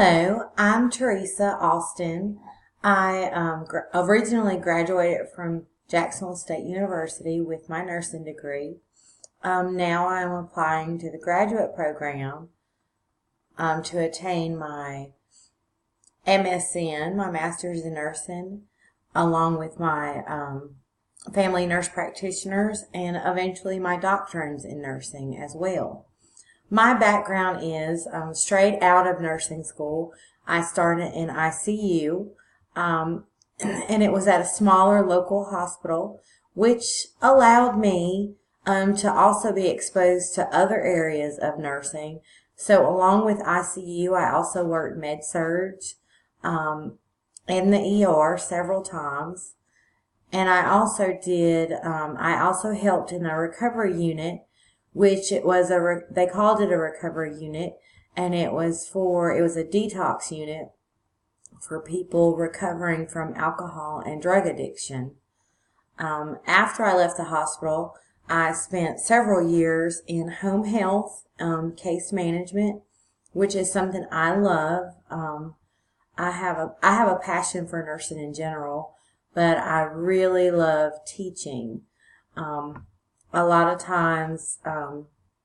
Hello, I'm Teresa Austin. I originally graduated from Jacksonville State University with my nursing degree. Now I'm applying to the graduate program to attain my MSN, my Master's in Nursing, along with my family nurse practitioners and eventually my doctorate in nursing as well. My background is straight out of nursing school. I started in ICU, and it was at a smaller local hospital, which allowed me to also be exposed to other areas of nursing. So along with ICU, I also worked med-surg in the ER several times. And I also helped in a recovery unit, which it was they called it a recovery unit, and it was a detox unit for people recovering from alcohol and drug addiction. After I left the hospital, I spent several years in home health, case management, which is something I love. I have a passion for nursing in general, but I really love teaching. A lot of times,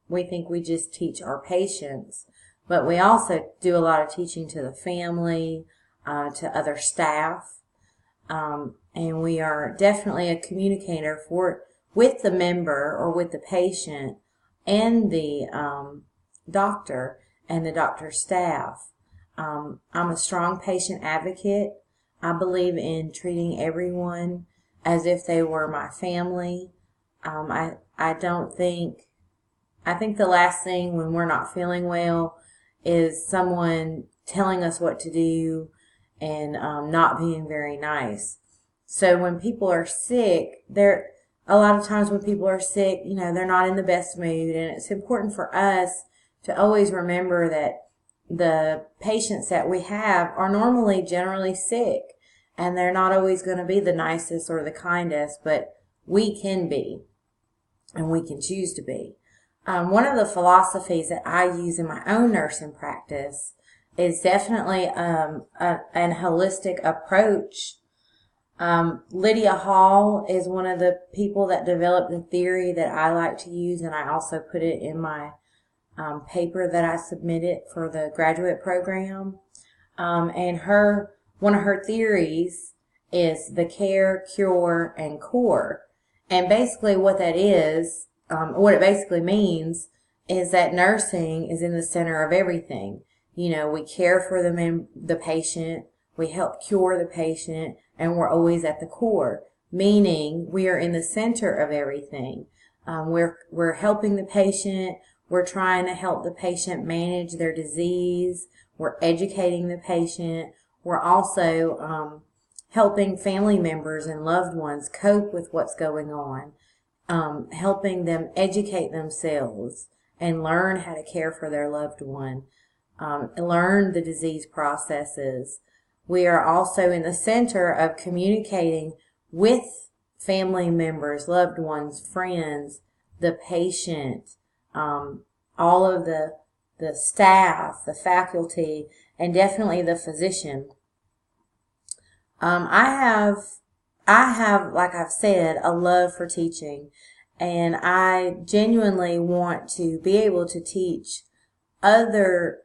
we think we just teach our patients, but we also do a lot of teaching to the family, to other staff, and we are definitely a communicator with the member or with the patient and the doctor and the doctor's staff. I'm a strong patient advocate. I believe in treating everyone as if they were my family. I think the last thing when we're not feeling well is someone telling us what to do and not being very nice. So when people are sick, a lot of times when people are sick, they're not in the best mood, and it's important for us to always remember that the patients that we have are normally generally sick, and they're not always going to be the nicest or the kindest, but we can be, and we can choose to be. One of the philosophies that I use in my own nursing practice is definitely an holistic approach. Lydia Hall is one of the people that developed the theory that I like to use, and I also put it in my paper that I submitted for the graduate program. And one of her theories is the care, cure, and core. And basically what that is, what it basically means is that nursing is in the center of everything. We care for the patient, we help cure the patient, and we're always at the core, meaning we are in the center of everything. We're helping the patient, we're trying to help the patient manage their disease, we're educating the patient, we're also helping family members and loved ones cope with what's going on, helping them educate themselves and learn how to care for their loved one, learn the disease processes. We are also in the center of communicating with family members, loved ones, friends, the patient, all of the staff, the faculty, and definitely the physician. I have, like I've said, a love for teaching, and I genuinely want to be able to teach other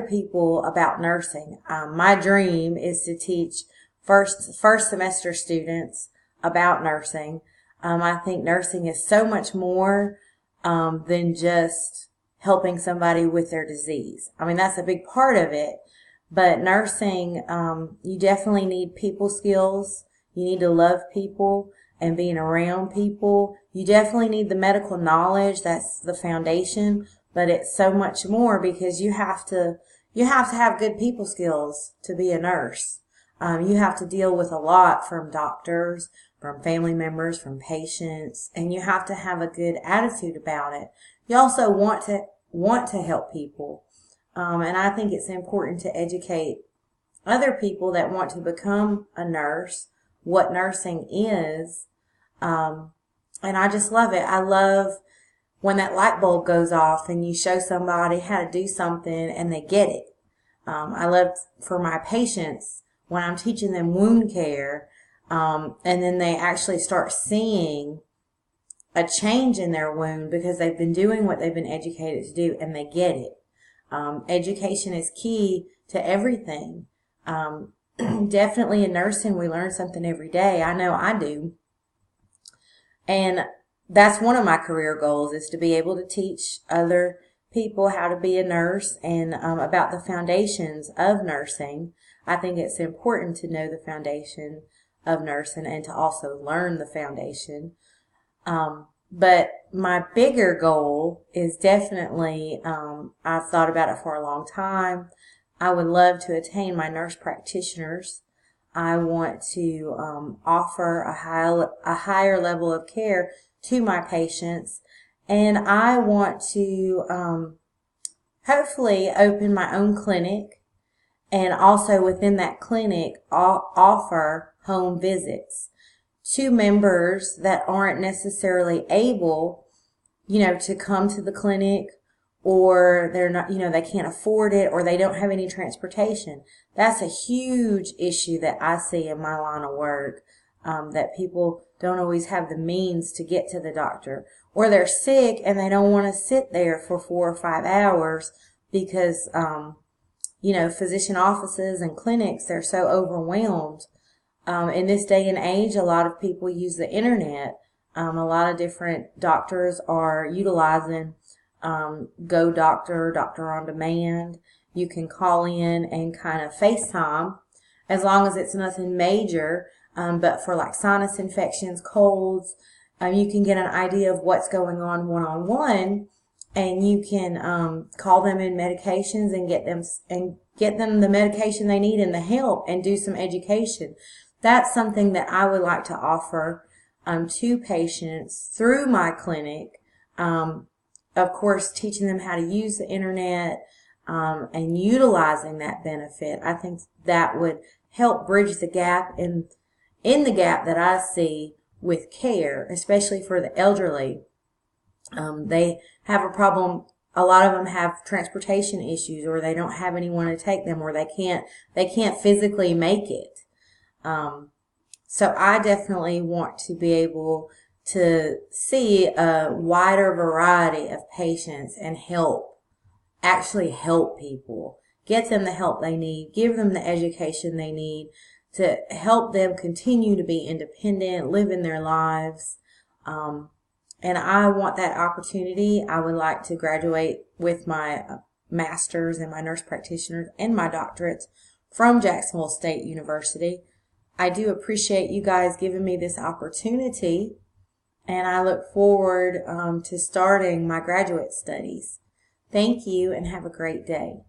people about nursing. My dream is to teach first semester students about nursing. I think nursing is so much more than just helping somebody with their disease. I mean, that's a big part of it. But nursing, you definitely need people skills. You need to love people and being around people. You definitely need the medical knowledge. That's the foundation. But it's so much more because you have to have good people skills to be a nurse. You have to deal with a lot from doctors, from family members, from patients, and you have to have a good attitude about it. You also want to help people. And I think it's important to educate other people that want to become a nurse what nursing is. And I just love it. I love when that light bulb goes off and you show somebody how to do something and they get it. I love for my patients when I'm teaching them wound care, and then they actually start seeing a change in their wound because they've been doing what they've been educated to do and they get it. Education is key to everything. Definitely in nursing, we learn something every day. I know I do. And that's one of my career goals, is to be able to teach other people how to be a nurse and about the foundations of nursing. I think it's important to know the foundation of nursing and to also learn the foundation. But my bigger goal is definitely, I've thought about it for a long time. I would love to attain my nurse practitioners. I want to offer a higher level of care to my patients, and I want to hopefully open my own clinic, and also within that clinic offer home visits to members that aren't necessarily able, to come to the clinic, or they're not, they can't afford it, or they don't have any transportation. That's a huge issue that I see in my line of work, that people don't always have the means to get to the doctor, or they're sick and they don't want to sit there for 4 or 5 hours because, physician offices and clinics, they're so overwhelmed. In this day and age, a lot of people use the internet. A lot of different doctors are utilizing Go Doctor, Doctor on Demand. You can call in and kind of FaceTime, as long as it's nothing major. But for like sinus infections, colds, you can get an idea of what's going on one-on-one, and you can call them in medications and get them the medication they need and the help, and do some education. That's something that I would like to offer to patients through my clinic. Of course, teaching them how to use the internet and utilizing that benefit. I think that would help bridge the gap in the gap that I see with care, especially for the elderly. They have a problem. A lot of them have transportation issues, or they don't have anyone to take them, or they can't physically make it. So I definitely want to be able to see a wider variety of patients and actually help people, get them the help they need, give them the education they need to help them continue to be independent, live in their lives. And I want that opportunity. I would like to graduate with my master's and my nurse practitioners and my doctorates from Jacksonville State University. I do appreciate you guys giving me this opportunity, and I look forward to starting my graduate studies. Thank you, and have a great day.